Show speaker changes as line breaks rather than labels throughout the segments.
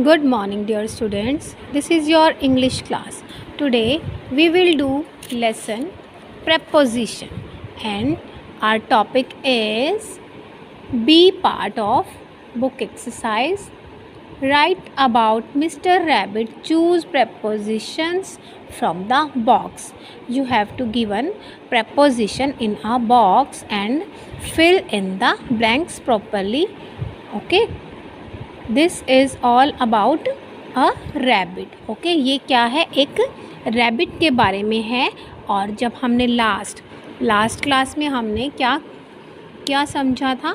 Good morning, dear students. This is your English class. Today we will do lesson preposition, and our topic is be part of book exercise. Write about Mr. Rabbit. Choose prepositions from the box. You have to given preposition in a box and fill in the blanks properly. Okay. This is all about a rabbit. Okay, ये क्या है, एक rabbit के बारे में है. और जब हमने लास्ट क्लास में हमने क्या समझा था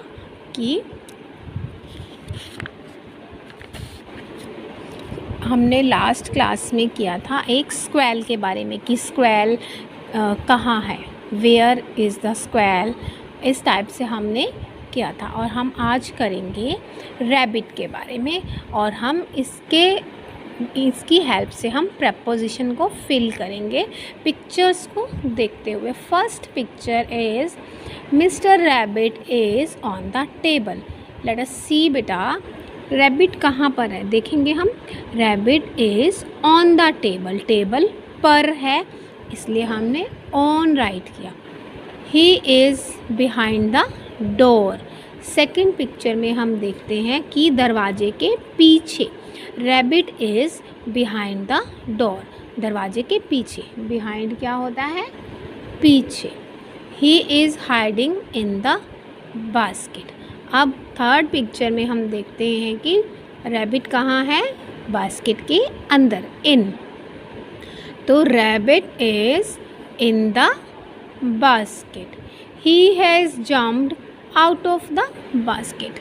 कि हमने लास्ट क्लास में किया था एक स्क्वैल के बारे में कि स्क्वैल कहाँ है, वेयर इज़ द स्क्वैल. इस टाइप से हमने किया था. और हम आज करेंगे रैबिट के बारे में, और हम इसकी हेल्प से हम प्रपोजिशन को फिल करेंगे पिक्चर्स को देखते हुए. First picture is mister rabbit is on the table. Let us see बेटा, रैबिट कहाँ पर है देखेंगे हम. Rabbit is on the table, table पर है इसलिए हमने ऑन राइट किया. He is behind the door. Second picture में हम देखते हैं कि दरवाजे के पीछे. Rabbit is behind the door, दरवाजे के पीछे. बिहाइंड क्या होता है, पीछे. He is hiding in the basket. अब थर्ड पिक्चर में हम देखते हैं कि रैबिट कहाँ है, बास्केट के अंदर, इन. तो rabbit is in the basket. He has jumped out of the basket.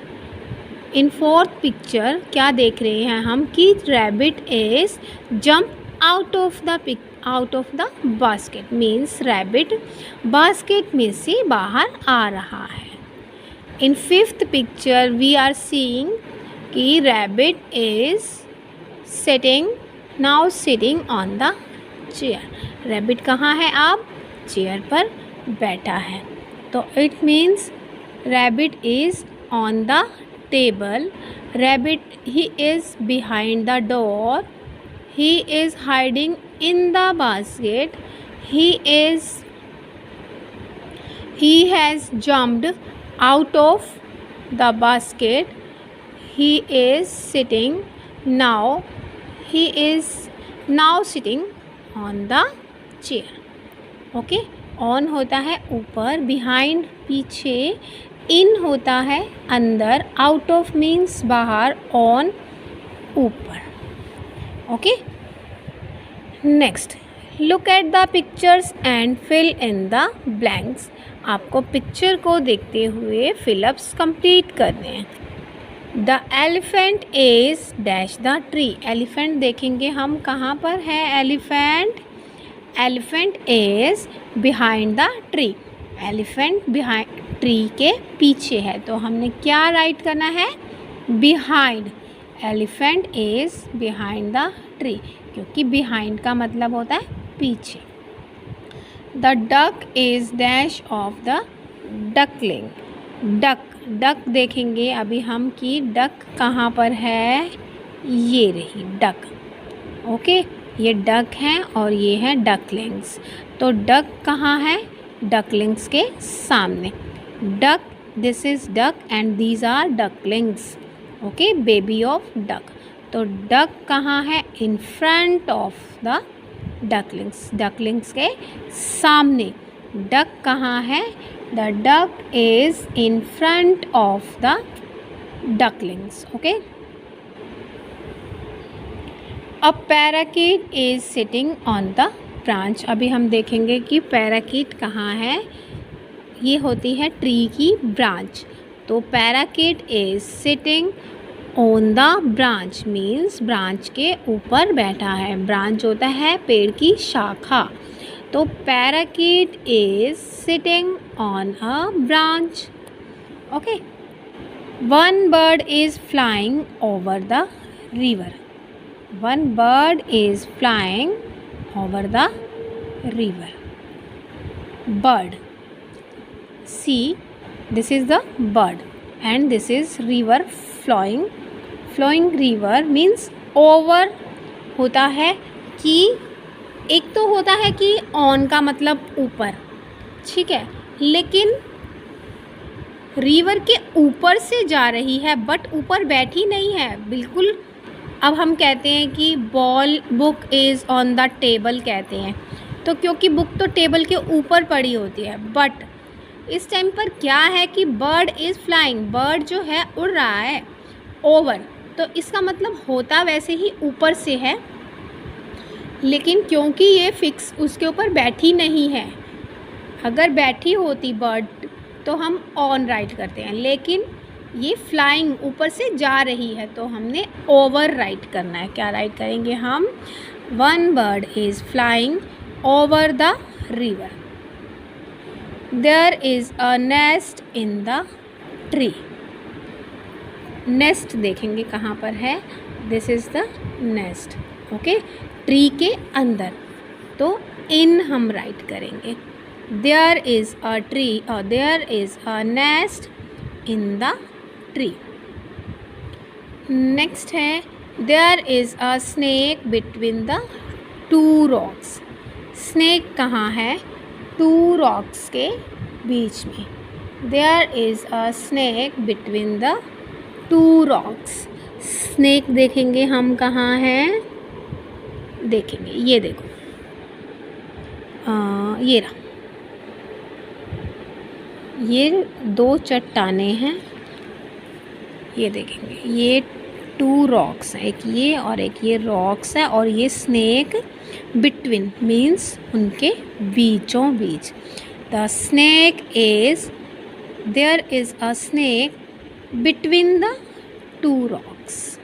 In fourth picture क्या देख रहे हैं हम कि rabbit is jump out of the basket, means rabbit basket में से बाहर आ रहा है. In fifth picture we are seeing कि rabbit is sitting on the chair. rabbit कहाँ है, अब चेयर पर बैठा है. तो it means rabbit is on the table. Rabbit he is behind the door. He is hiding in the basket. He has jumped out of the basket. He is sitting now. He is now sitting on the chair. Okay, on होता है ऊपर, behind पीछे, in होता है अंदर, out of means बाहर, on ऊपर. Okay, next look at the pictures and fill in the blanks. आपको पिक्चर को देखते हुए फिलअप्स कंप्लीट करने हैं. The elephant is dash the tree. Elephant देखेंगे हम कहाँ पर है. Elephant is behind the tree. Elephant behind tree के पीछे है, तो हमने क्या राइट करना है, behind. Elephant is behind the tree, क्योंकि बिहाइंड का मतलब होता है पीछे. The duck is dash of the duckling. Duck देखेंगे अभी हम कि डक कहाँ पर है, ये रही डक. ओके, ये डक हैं और ये है डकलिंग्स. तो डक कहाँ है, डकलिंग्स के सामने. Duck, this is duck and these are ducklings. Okay, baby of duck. तो डक कहाँ है, in front of the ducklings, ducklings के सामने. डक कहाँ है, the duck is in front of the ducklings. Okay, a parakeet is sitting on the branch. अभी हम देखेंगे कि पैराकीट कहाँ है. ये होती है ट्री की ब्रांच. तो parakeet is sitting on the branch means branch के ऊपर बैठा है. ब्रांच होता है पेड़ की शाखा. तो parakeet is sitting on a branch. Okay, one bird is flying over the river. One bird is flying over the river. Bird. See, this is the bird and this is river flowing flowing river means over होता है कि एक तो होता है कि on का मतलब ऊपर, ठीक है, लेकिन रिवर के ऊपर से जा रही है बट ऊपर बैठी नहीं है बिल्कुल। अब हम कहते हैं कि ball book is on the table कहते हैं, तो क्योंकि बुक तो टेबल के ऊपर पड़ी होती है, बट इस टाइम पर क्या है कि बर्ड इज़ फ्लाइंग, बर्ड जो है उड़ रहा है ओवर, तो इसका मतलब होता वैसे ही ऊपर से है, लेकिन क्योंकि ये फिक्स उसके ऊपर बैठी नहीं है, अगर बैठी होती बर्ड तो हम ऑन राइट करते हैं, लेकिन ये फ्लाइंग ऊपर से जा रही है तो हमने ओवर राइट करना है। क्या राइट करेंगे हम? One bird is flying over the river. There is a nest in the tree. Nest देखेंगे कहाँ पर है, this is the nest, okay, tree के अंदर, तो इन हम राइट करेंगे। देयर इज़ अ ट्री और there is a nest in the tree. Next है there is a snake between the two rocks. Snake कहाँ है? टू रॉक्स के बीच में। There is a snake between the two rocks. Snake देखेंगे हम कहाँ हैं, देखेंगे ये देखो, ये रहा, ये दो चट्टानें हैं, ये देखेंगे, ये टू रॉक्स हैं, एक ये और एक ये रॉक्स है, और ये स्नेक बिटवीन मीन्स उनके बीचों बीच। The snake is, there is a snake between the two rocks.